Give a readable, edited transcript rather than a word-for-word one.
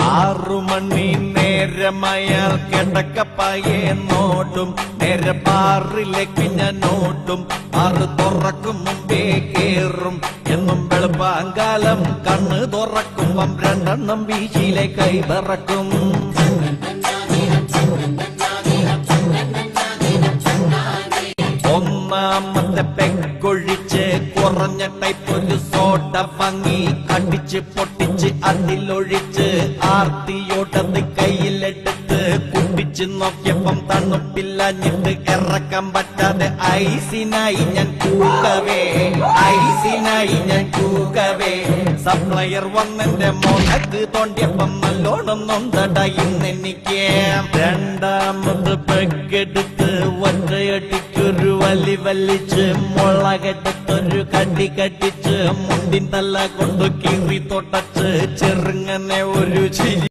6 മണി നേരമയാൾ കിടക്കപ്പായെ നോട്ടും നേരെ ബാറിലേക്ക് ഞാൻ നോട്ടും ബാറ് തുറക്കും മുമ്പേ കേറും എന്നും വെളുപ്പാങ്കാലം കണ്ണ് തുറക്കുമ്പം 2 വീശിലെ കൈ പറക്കും ഒന്നാമത്തെ പെക്കൊഴിച്ച് കുറഞ്ഞ ടൈപ്പ് ഒരു സോഡ വാങ്ങി അടിച്ച് പൊട്ടിച്ച് അതിലൊഴിച്ച് ആർത്തിയോട്ടത് കയ്യിലെടുത്ത് കുടിച്ച് നോക്കിയപ്പം തണുപ്പില്ലഞ്ഞിട്ട് ഇറക്കാൻ പറ്റാതെ ഐസിനായി ഞാൻ കൂകവേ സപ്ലയർ വന്നെന്റെ മോനക്ക് തോണ്ടിയപ്പം നല്ലോണം നൊന്തട ഇന്നെനിക്ക് രണ്ടാമത് പെക്കെടുത്ത് ഒറ്റയടിക്കൊരു വലി വലിച്ച് മുളകെടുത്തൊരു കടി കടിച്ച് മുണ്ടിൻ തല കൊണ്ട് കീറി തൊട്ടച്ച് ചെറുങ്ങനെ ഒരു ചിരി